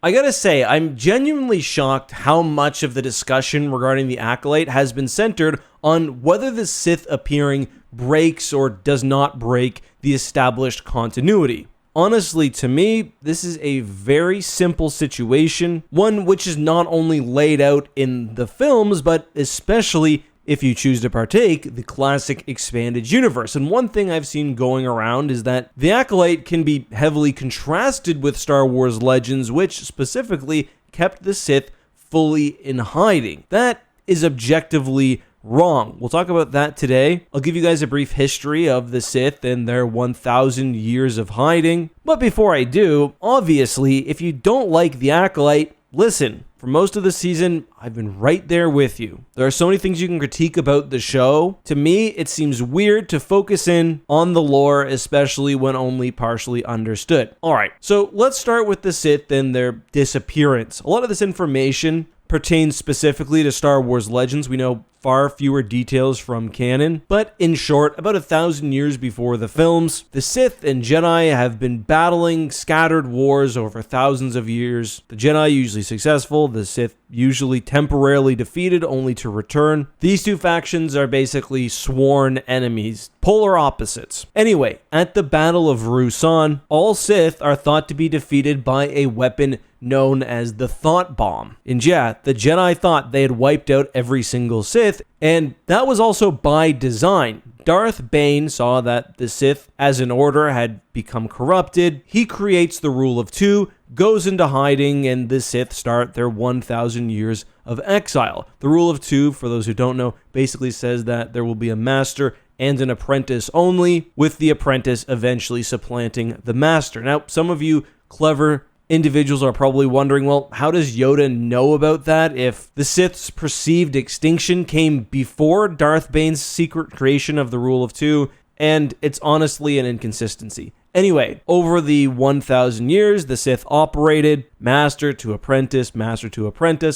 I gotta say, I'm genuinely shocked how much of the discussion regarding the Acolyte has been centered on whether the Sith appearing breaks or does not break the established continuity. Honestly, to me, this is a very simple situation, one which is not only laid out in the films, but especially, if you choose to partake, the classic expanded universe. And one thing I've seen going around is that the Acolyte can be heavily contrasted with Star Wars Legends, which specifically kept the Sith fully in hiding. That is objectively wrong. We'll talk about that today. I'll give you guys a brief history of the Sith and their 1,000 years of hiding. But before I do, obviously, if you don't like the Acolyte, listen. For most of the season, I've been right there with you. There are so many things you can critique about the show. To me, it seems weird to focus in on the lore, especially when only partially understood. Alright, so let's start with the Sith and their disappearance. A lot of this information pertains specifically to Star Wars Legends. We know far fewer details from canon, but in short, about 1,000 years before the films, the Sith and Jedi have been battling scattered wars over thousands of years. The Jedi usually successful, the Sith usually temporarily defeated only to return. These two factions are basically sworn enemies, polar opposites. Anyway, at the Battle of Ruusan, all Sith are thought to be defeated by a weapon known as the Thought Bomb. And yeah, the Jedi thought they had wiped out every single Sith, and that was also by design. Darth Bane saw that the Sith, as an order, had become corrupted. He creates the Rule of Two, goes into hiding, and the Sith start their 1,000 years of exile. The Rule of Two, for those who don't know, basically says that there will be a master and an apprentice only, with the apprentice eventually supplanting the master. Now, some of you clever individuals are probably wondering, well, how does Yoda know about that if the Sith's perceived extinction came before Darth Bane's secret creation of the Rule of Two? And it's honestly an inconsistency. Anyway, over the 1,000 years, the Sith operated master to apprentice,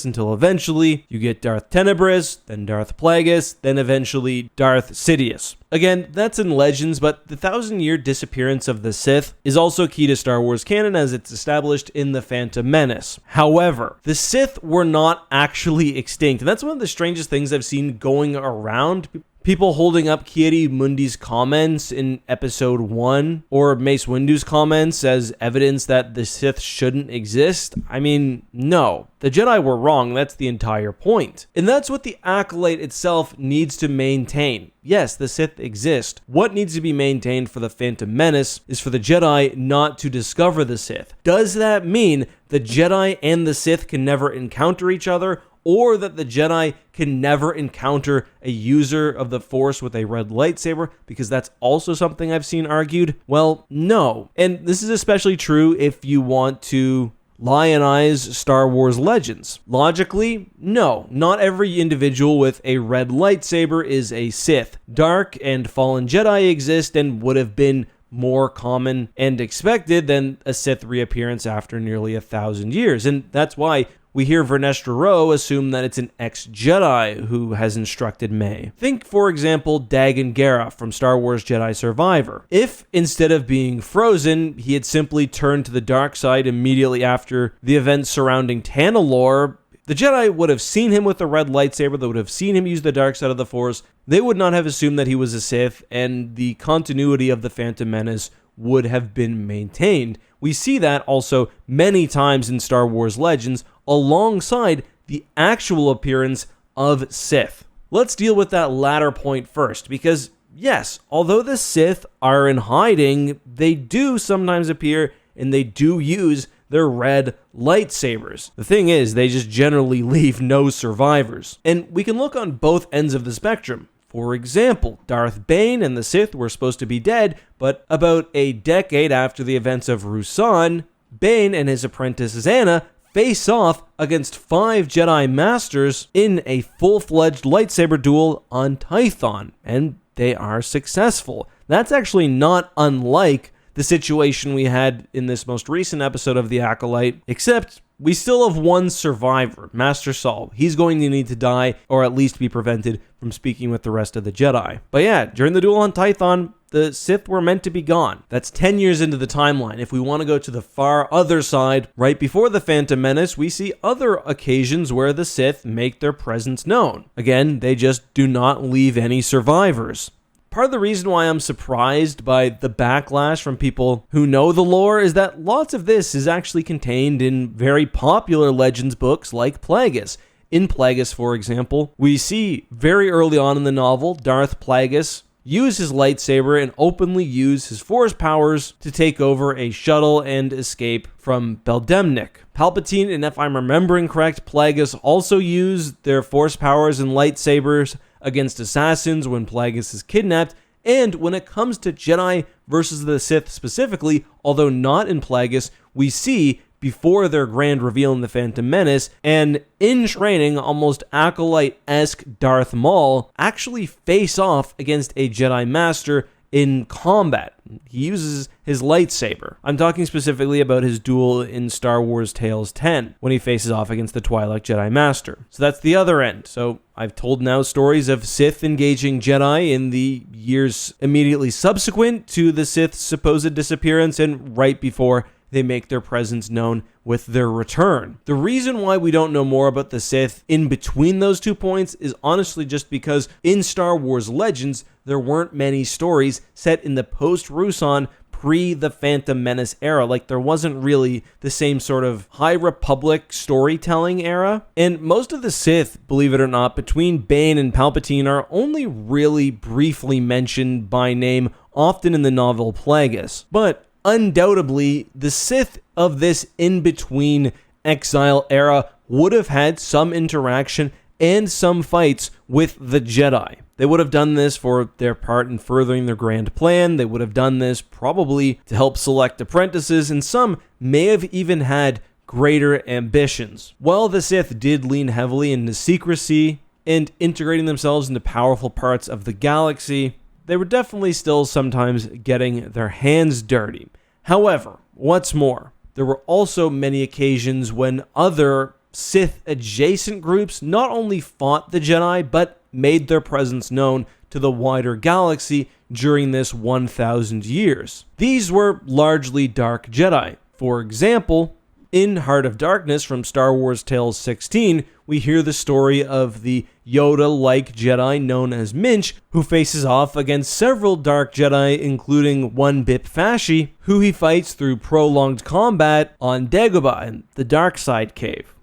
until eventually you get Darth Tenebris, then Darth Plagueis, then eventually Darth Sidious. Again, that's in Legends, but the 1,000-year disappearance of the Sith is also key to Star Wars canon as it's established in The Phantom Menace. However, the Sith were not actually extinct, and that's one of the strangest things I've seen going around. People holding up Ki-Adi-Mundi's comments in Episode 1 or Mace Windu's comments as evidence that the Sith shouldn't exist. I mean, no. The Jedi were wrong, that's the entire point. And that's what the Acolyte itself needs to maintain. Yes, the Sith exist. What needs to be maintained for the Phantom Menace is for the Jedi not to discover the Sith. Does that mean the Jedi and the Sith can never encounter each other, or that the Jedi can never encounter a user of the Force with a red lightsaber, because that's also something I've seen argued? Well, no. And this is especially true if you want to lionize Star Wars Legends. Logically, no. Not every individual with a red lightsaber is a Sith. Dark and fallen Jedi exist and would have been more common and expected than a Sith reappearance after nearly 1,000 years. And that's why we hear Vernestra Rwoh assume that it's an ex-Jedi who has instructed May. Think, for example, Dagan Gera from Star Wars Jedi Survivor. If, instead of being frozen, he had simply turned to the dark side immediately after the events surrounding Tanalorr, the Jedi would have seen him with a red lightsaber, they would have seen him use the dark side of the Force, they would not have assumed that he was a Sith, and the continuity of the Phantom Menace would have been maintained. We see that also many times in Star Wars Legends, alongside the actual appearance of Sith. Let's deal with that latter point first, because yes, although the Sith are in hiding, they do sometimes appear and they do use their red lightsabers. The thing is, they just generally leave no survivors. And we can look on both ends of the spectrum. For example, Darth Bane and the Sith were supposed to be dead, but about a decade after the events of Ruusan, Bane and his apprentice Zannah face off against 5 Jedi Masters in a full-fledged lightsaber duel on Tython, and they are successful. That's actually not unlike the situation we had in this most recent episode of The Acolyte, except we still have one survivor, Master Saul. He's going to need to die, or at least be prevented from speaking with the rest of the Jedi. But yeah, during the duel on Tython, the Sith were meant to be gone. That's 10 years into the timeline. If we want to go to the far other side, right before the Phantom Menace, we see other occasions where the Sith make their presence known. Again, they just do not leave any survivors. Part of the reason why I'm surprised by the backlash from people who know the lore is that lots of this is actually contained in very popular Legends books like Plagueis. In Plagueis, for example, we see very early on in the novel Darth Plagueis use his lightsaber and openly use his Force powers to take over a shuttle and escape from Beldemnik. Palpatine, and if I'm remembering correct, Plagueis also used their Force powers and lightsabers against assassins when Plagueis is kidnapped, and when it comes to Jedi versus the Sith specifically, although not in Plagueis, we see before their grand reveal in The Phantom Menace, and in training, almost Acolyte-esque Darth Maul actually face off against a Jedi Master in combat. He uses his lightsaber. I'm talking specifically about his duel in Star Wars Tales 10, when he faces off against the Twi'lek Jedi Master. So that's the other end. So I've told now stories of Sith engaging Jedi in the years immediately subsequent to the Sith's supposed disappearance and right before they make their presence known with their return. The reason why we don't know more about the Sith in between those 2 points is honestly just because in Star Wars Legends, there weren't many stories set in the post-Ruusan, pre-The Phantom Menace era. Like, there wasn't really the same sort of High Republic storytelling era. And most of the Sith, believe it or not, between Bane and Palpatine are only really briefly mentioned by name, often in the novel Plagueis. But undoubtedly, the Sith of this in-between exile era would have had some interaction and some fights with the Jedi. They would have done this for their part in furthering their grand plan. They would have done this probably to help select apprentices, and some may have even had greater ambitions. While the Sith did lean heavily into secrecy and integrating themselves into powerful parts of the galaxy, they were definitely still sometimes getting their hands dirty. However, what's more, there were also many occasions when other Sith-adjacent groups not only fought the Jedi, but made their presence known to the wider galaxy during this 1,000 years. These were largely dark Jedi. For example, in Heart of Darkness from Star Wars Tales 16, we hear the story of the Yoda-like Jedi known as Minch, who faces off against several Dark Jedi, including one Bip Fasci, who he fights through prolonged combat on Dagobah in the Dark Side Cave.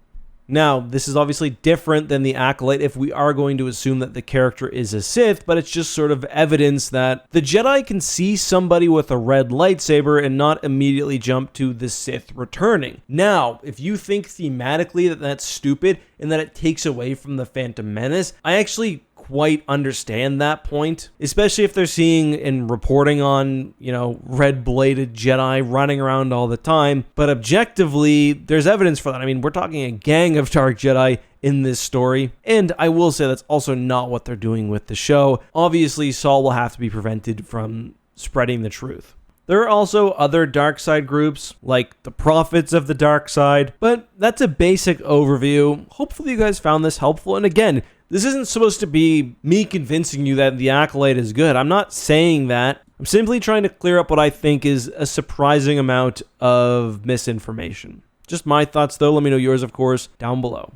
Now, this is obviously different than the Acolyte if we are going to assume that the character is a Sith, but it's just sort of evidence that the Jedi can see somebody with a red lightsaber and not immediately jump to the Sith returning. Now, if you think thematically that that's stupid and that it takes away from the Phantom Menace, I actually quite understand that point, especially if they're seeing and reporting on, red-bladed Jedi running around all the time. But objectively, there's evidence for that. I mean, we're talking a gang of Dark Jedi in this story, and I will say that's also not what they're doing with the show. Obviously, Saul will have to be prevented from spreading the truth. There are also other dark side groups, like the Prophets of the Dark Side, but that's a basic overview. Hopefully you guys found this helpful, and again, this isn't supposed to be me convincing you that the Acolyte is good. I'm not saying that. I'm simply trying to clear up what I think is a surprising amount of misinformation. Just my thoughts, though. Let me know yours, of course, down below.